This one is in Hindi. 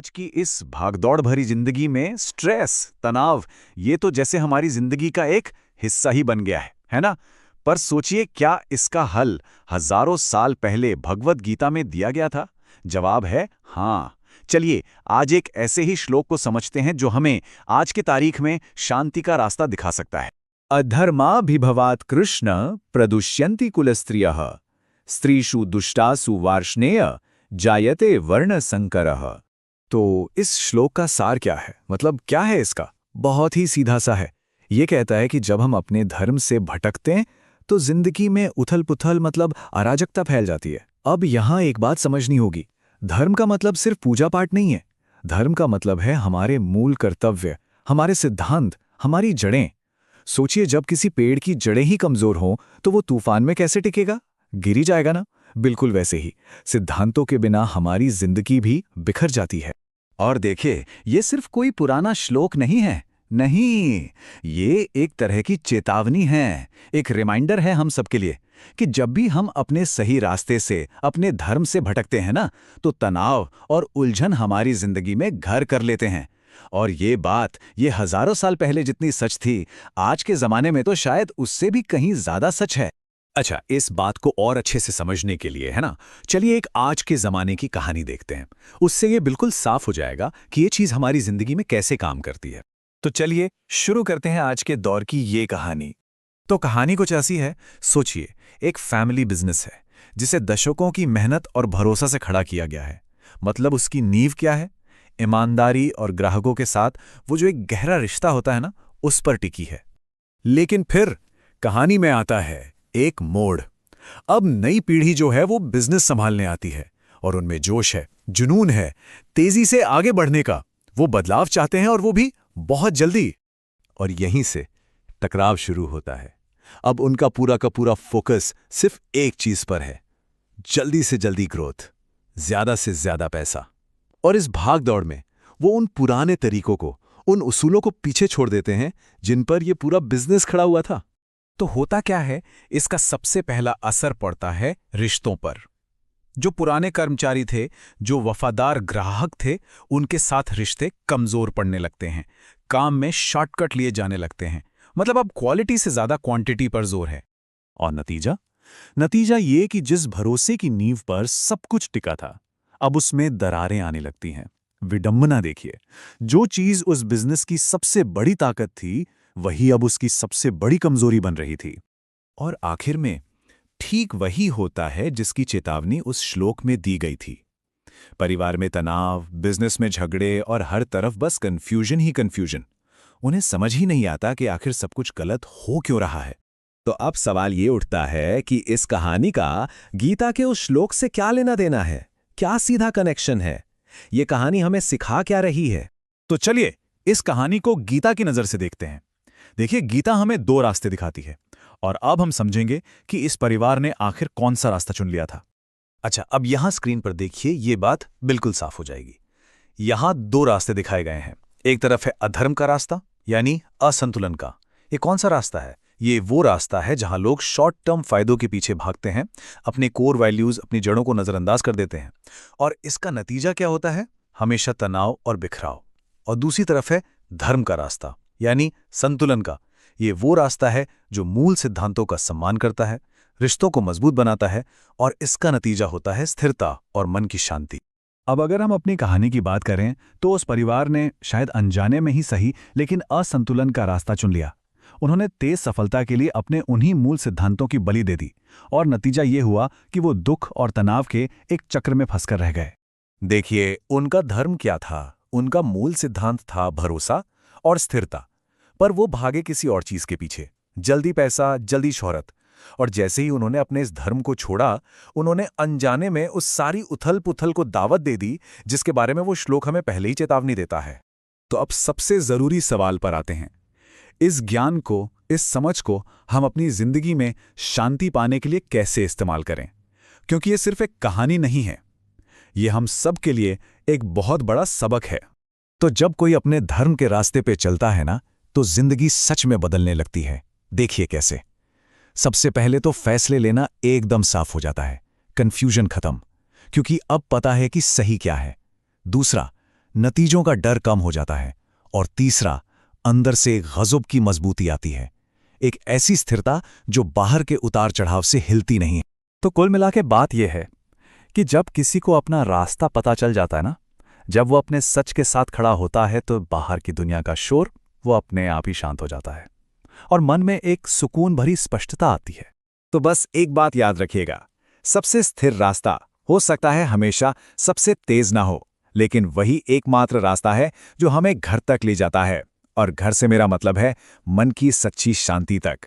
आज की इस भागदौड़ भरी जिंदगी में स्ट्रेस, तनाव, ये तो जैसे हमारी जिंदगी का एक हिस्सा ही बन गया है ना? पर सोचिए, क्या इसका हल हजारों साल पहले भगवद गीता में दिया गया था? जवाब है हाँ। चलिए आज एक ऐसे ही श्लोक को समझते हैं जो हमें आज की तारीख में शांति का रास्ता दिखा सकता है। अधर्माभिभवात् कृष्ण प्रदुष्यन्ति कुलस्त्रियः स्त्रीषु दुष्टासु वार्ष्णेय जायते वर्ण संकरः। तो इस श्लोक का सार क्या है? मतलब क्या है इसका? बहुत ही सीधा सा है। ये कहता है कि जब हम अपने धर्म से भटकते हैं तो जिंदगी में उथल-पुथल मतलब अराजकता फैल जाती है। अब यहाँ एक बात समझनी होगी, धर्म का मतलब सिर्फ पूजा पाठ नहीं है। धर्म का मतलब है हमारे मूल कर्तव्य, हमारे सिद्धांत, हमारी जड़ें। सोचिए, जब किसी पेड़ की जड़ें ही कमजोर हों तो वो तूफान में कैसे टिकेगा? गिर ही जाएगा ना। बिल्कुल वैसे ही सिद्धांतों के बिना हमारी जिंदगी भी बिखर जाती है। और देखिए, ये सिर्फ कोई पुराना श्लोक नहीं है। नहीं, ये एक तरह की चेतावनी है, एक रिमाइंडर है हम सबके लिए कि जब भी हम अपने सही रास्ते से, अपने धर्म से भटकते हैं ना, तो तनाव और उलझन हमारी जिंदगी में घर कर लेते हैं। और ये बात ये हजारों साल पहले जितनी सच थी, आज के जमाने में तो शायद उससे भी कहीं ज्यादा सच है। अच्छा, इस बात को और अच्छे से समझने के लिए, है ना, चलिए एक आज के जमाने की कहानी देखते हैं। उससे ये बिल्कुल साफ हो जाएगा कि ये चीज हमारी जिंदगी में कैसे काम करती है। तो चलिए शुरू करते हैं आज के दौर की ये कहानी। तो कहानी कुछ ऐसी है, सोचिए, एक फैमिली बिजनेस है जिसे दशकों की मेहनत और भरोसा से खड़ा किया गया है। मतलब उसकी नींव क्या है? ईमानदारी और ग्राहकों के साथ वो जो एक गहरा रिश्ता होता है ना, उस पर टिकी है। लेकिन फिर कहानी में आता है एक मोड़। अब नई पीढ़ी जो है वो बिजनेस संभालने आती है और उनमें जोश है, जुनून है, तेजी से आगे बढ़ने का। वो बदलाव चाहते हैं और वो भी बहुत जल्दी। और यहीं से टकराव शुरू होता है। अब उनका पूरा का पूरा फोकस सिर्फ एक चीज पर है, जल्दी से जल्दी ग्रोथ, ज्यादा से ज्यादा पैसा। और इस भाग दौड़ में वो उन पुराने तरीकों को, उन उसूलों को पीछे छोड़ देते हैं जिन पर यह पूरा बिजनेस खड़ा हुआ था। तो होता क्या है, इसका सबसे पहला असर पड़ता है रिश्तों पर। जो पुराने कर्मचारी थे, जो वफादार ग्राहक थे, उनके साथ रिश्ते कमजोर पड़ने लगते हैं। काम में शॉर्टकट लिए जाने लगते हैं। मतलब अब क्वालिटी से ज्यादा क्वांटिटी पर जोर है। और नतीजा ये कि जिस भरोसे की नींव पर सब कुछ टिका था, अब उसमें दरारें आने लगती हैं। विडंबना देखिए, जो चीज उस बिजनेस की सबसे बड़ी ताकत थी, वही अब उसकी सबसे बड़ी कमजोरी बन रही थी। और आखिर में ठीक वही होता है जिसकी चेतावनी उस श्लोक में दी गई थी। परिवार में तनाव, बिजनेस में झगड़े और हर तरफ बस कंफ्यूजन ही कंफ्यूजन। उन्हें समझ ही नहीं आता कि आखिर सब कुछ गलत हो क्यों रहा है। तो अब सवाल ये उठता है कि इस कहानी का गीता के उस श्लोक से क्या लेना देना है? क्या सीधा कनेक्शन है? ये कहानी हमें सिखा क्या रही है? तो चलिए इस कहानी को गीता की नजर से देखते हैं। देखिए, गीता हमें दो रास्ते दिखाती है और अब हम समझेंगे कि इस परिवार ने आखिर कौन सा रास्ता चुन लिया था। अच्छा, अब यहां स्क्रीन पर देखिए, ये बात बिल्कुल साफ हो जाएगी। यहां दो रास्ते दिखाए गए हैं। एक तरफ है अधर्म का रास्ता, यानी असंतुलन का। ये कौन सा रास्ता है? ये वो रास्ता है जहां लोग शॉर्ट टर्म फायदों के पीछे भागते हैं, अपने कोर वैल्यूज, अपनी जड़ों को नजरअंदाज कर देते हैं। और इसका नतीजा क्या होता है? हमेशा तनाव और बिखराव। और दूसरी तरफ है धर्म का रास्ता, यानी संतुलन का। ये वो रास्ता है जो मूल सिद्धांतों का सम्मान करता है, रिश्तों को मजबूत बनाता है, और इसका नतीजा होता है स्थिरता और मन की शांति। अब अगर हम अपनी कहानी की बात करें तो उस परिवार ने शायद अनजाने में ही सही, लेकिन असंतुलन का रास्ता चुन लिया। उन्होंने तेज सफलता के लिए अपने उन्हीं मूल सिद्धांतों की बलि दे दी, और नतीजा ये हुआ कि वो दुख और तनाव के एक चक्र में फंसकर रह गए। देखिए, उनका धर्म क्या था? उनका मूल सिद्धांत था भरोसा और स्थिरता, पर वो भागे किसी और चीज के पीछे, जल्दी पैसा, जल्दी शोहरत। और जैसे ही उन्होंने अपने इस धर्म को छोड़ा, उन्होंने अनजाने में उस सारी उथल-पुथल को दावत दे दी जिसके बारे में वो श्लोक हमें पहले ही चेतावनी देता है। तो अब सबसे जरूरी सवाल पर आते हैं। इस ज्ञान को, इस समझ को हम अपनी जिंदगी में शांति पाने के लिए कैसे इस्तेमाल करें? क्योंकि ये सिर्फ एक कहानी नहीं है, ये हम सब के लिए एक बहुत बड़ा सबक है। तो जब कोई अपने धर्म के रास्ते पे चलता है ना, तो जिंदगी सच में बदलने लगती है। देखिए कैसे। सबसे पहले तो फैसले लेना एकदम साफ हो जाता है, कंफ्यूजन खत्म, क्योंकि अब पता है कि सही क्या है। दूसरा, नतीजों का डर कम हो जाता है। और तीसरा, अंदर से एक गज़ब की मजबूती आती है, एक ऐसी स्थिरता जो बाहर के उतार चढ़ाव से हिलती नहीं है। तो कुल मिला के बात यह है कि जब किसी को अपना रास्ता पता चल जाता है ना, जब वो अपने सच के साथ खड़ा होता है, तो बाहर की दुनिया का शोर वो अपने आप ही शांत हो जाता है और मन में एक सुकून भरी स्पष्टता आती है। तो बस एक बात याद रखिएगा, सबसे स्थिर रास्ता हो सकता है हमेशा सबसे तेज ना हो, लेकिन वही एकमात्र रास्ता है जो हमें घर तक ले जाता है। और घर से मेरा मतलब है मन की सच्ची शांति तक।